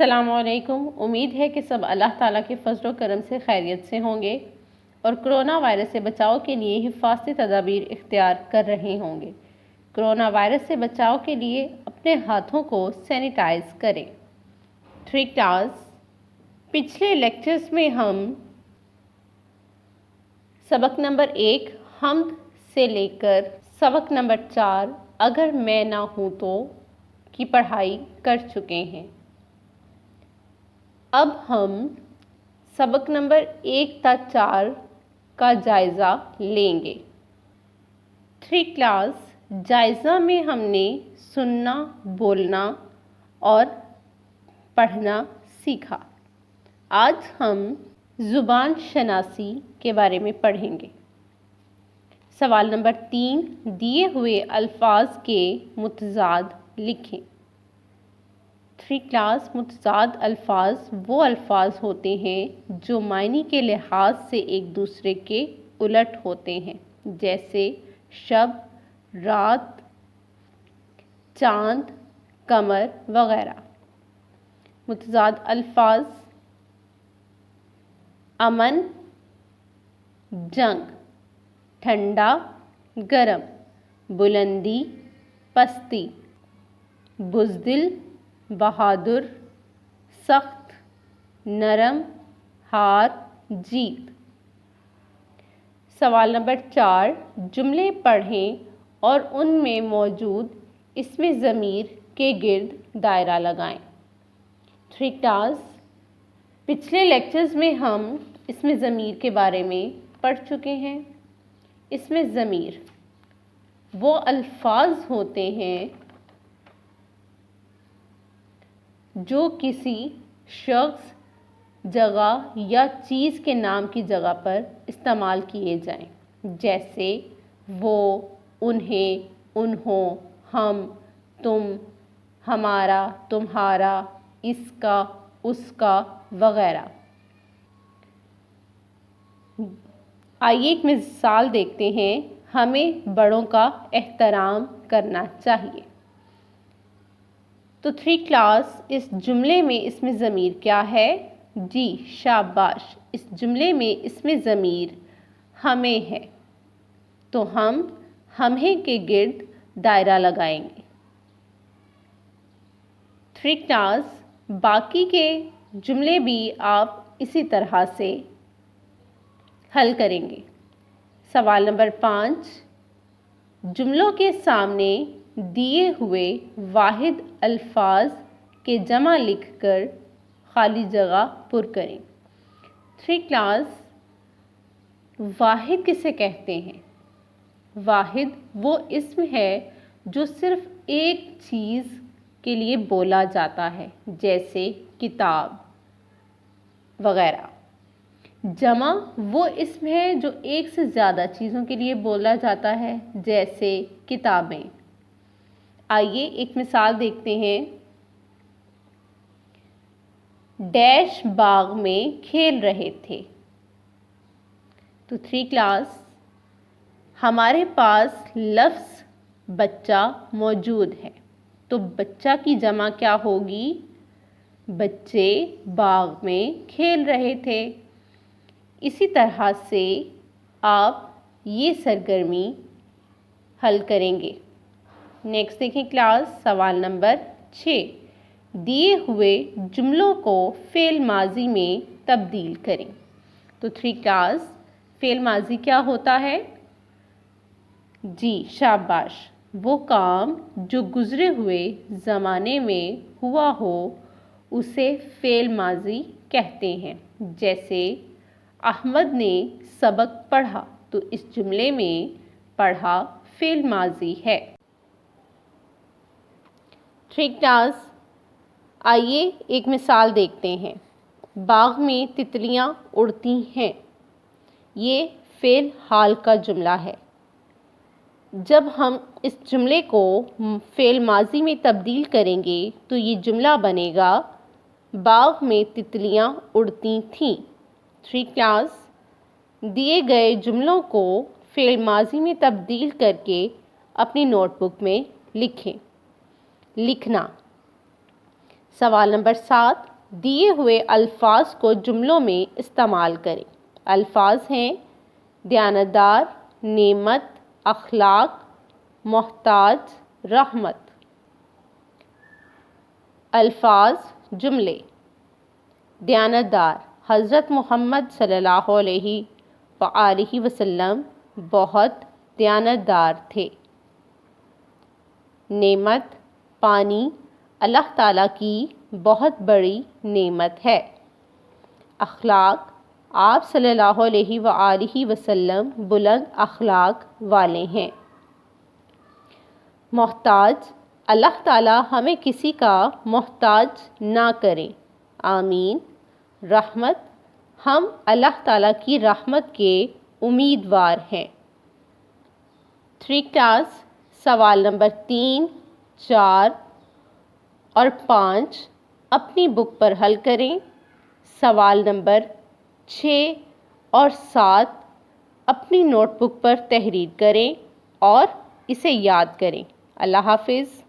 السلام علیکم۔ امید ہے کہ سب اللہ تعالیٰ کے فضل و کرم سے خیریت سے ہوں گے اور کرونا وائرس سے بچاؤ کے لیے حفاظتی تدابیر اختیار کر رہے ہوں گے۔ کرونا وائرس سے بچاؤ کے لیے اپنے ہاتھوں کو سینیٹائز کریں۔ ٹھیک ٹاس پچھلے لیکچرز میں ہم سبق نمبر 1 حمد سے لے کر سبق نمبر 4 اگر میں نہ ہوں تو کی پڑھائی کر چکے ہیں۔ اب ہم سبق نمبر 1 تا 4 کا جائزہ لیں گے۔ ٹھیک کلاس جائزہ میں ہم نے سننا، بولنا اور پڑھنا سیکھا۔ آج ہم زبان شناسی کے بارے میں پڑھیں گے۔ سوال نمبر 3 دیے ہوئے الفاظ کے متضاد لکھیں۔ ٹھیک کلاس متضاد الفاظ وہ الفاظ ہوتے ہیں جو معنی کے لحاظ سے ایک دوسرے کے الٹ ہوتے ہیں، جیسے شب، رات، چاند، قمر وغیرہ۔ متضاد الفاظ: امن، جنگ، ٹھنڈا، گرم، بلندی، پستی، بزدل، بہادر، سخت، نرم، ہار، جیت۔ سوال نمبر 4 جملے پڑھیں اور ان میں موجود اسم ضمیر کے گرد دائرہ لگائیں۔ ٹھیک ٹاس پچھلے لیکچرز میں ہم اسم ضمیر کے بارے میں پڑھ چکے ہیں۔ اسم ضمیر وہ الفاظ ہوتے ہیں جو کسی شخص، جگہ یا چیز کے نام کی جگہ پر استعمال کیے جائیں، جیسے وہ، انہیں، انہوں، ہم، تم، ہمارا، تمہارا، اس کا، اس کا وغیرہ۔ آئیے ایک مثال دیکھتے ہیں۔ ہمیں بڑوں کا احترام کرنا چاہیے۔ تو ٹھیک کلاس اس جملے میں اسم ضمیر کیا ہے؟ جی شاباش، اس جملے میں اسم ضمیر ہمیں ہے، تو ہم ہمیں کے گرد دائرہ لگائیں گے۔ ٹھیک کلاس باقی کے جملے بھی آپ اسی طرح سے حل کریں گے۔ سوال نمبر 5 جملوں کے سامنے دیے ہوئے واحد الفاظ کے جمع لکھ کر خالی جگہ پر کریں۔ ٹھیک کلاس واحد کسے کہتے ہیں؟ واحد وہ اسم ہے جو صرف ایک چیز کے لیے بولا جاتا ہے، جیسے کتاب وغیرہ۔ جمع وہ اسم ہے جو ایک سے زیادہ چیزوں کے لیے بولا جاتا ہے، جیسے کتابیں۔ آئیے ایک مثال دیکھتے ہیں۔ ڈیش باغ میں کھیل رہے تھے۔ تو ٹھیک کلاس ہمارے پاس لفظ بچہ موجود ہے، تو بچہ کی جمع کیا ہوگی؟ بچے باغ میں کھیل رہے تھے۔ اسی طرح سے آپ یہ سرگرمی حل کریں گے۔ نیکسٹ دیکھیں کلاس سوال نمبر 6 دیے ہوئے جملوں کو فعل ماضی میں تبدیل کریں۔ تو ٹھیک کلاس فعل ماضی کیا ہوتا ہے؟ جی شاباش، وہ کام جو گزرے ہوئے زمانے میں ہوا ہو اسے فعل ماضی کہتے ہیں، جیسے احمد نے سبق پڑھا، تو اس جملے میں پڑھا فعل ماضی ہے۔ ٹھیک کلاس آئیے ایک مثال دیکھتے ہیں۔ باغ میں تتلیاں اڑتی ہیں۔ یہ فعل حال کا جملہ ہے۔ جب ہم اس جملے کو فعل ماضی میں تبدیل کریں گے تو یہ جملہ بنے گا باغ میں تتلیاں اڑتی تھیں۔ ٹھیک کلاس دیے گئے جملوں کو فعل ماضی میں تبدیل کر کے اپنی نوٹ بک میں لکھیں۔ لکھنا۔ سوال نمبر 7 دیے ہوئے الفاظ کو جملوں میں استعمال کریں۔ الفاظ ہیں دیانتدار، نعمت، اخلاق، محتاج، رحمت۔ الفاظ جملے: دیانتدار، حضرت محمد صلی اللہ علیہ وآلہ وسلم بہت دیانتدار تھے۔ نعمت، پانی اللہ تعالیٰ کی بہت بڑی نعمت ہے۔ اخلاق، آپ صلی اللہ علیہ وآلہ وسلم بلند اخلاق والے ہیں۔ محتاج، اللہ تعالیٰ ہمیں کسی کا محتاج نہ کریں، آمین۔ رحمت، ہم اللہ تعالیٰ کی رحمت کے امیدوار ہیں۔ 3 کلاس سوال نمبر 3، 4 اور 5 اپنی بک پر حل کریں۔ سوال نمبر 6 اور 7 اپنی نوٹ بک پر تحریر کریں اور اسے یاد کریں۔ اللہ حافظ۔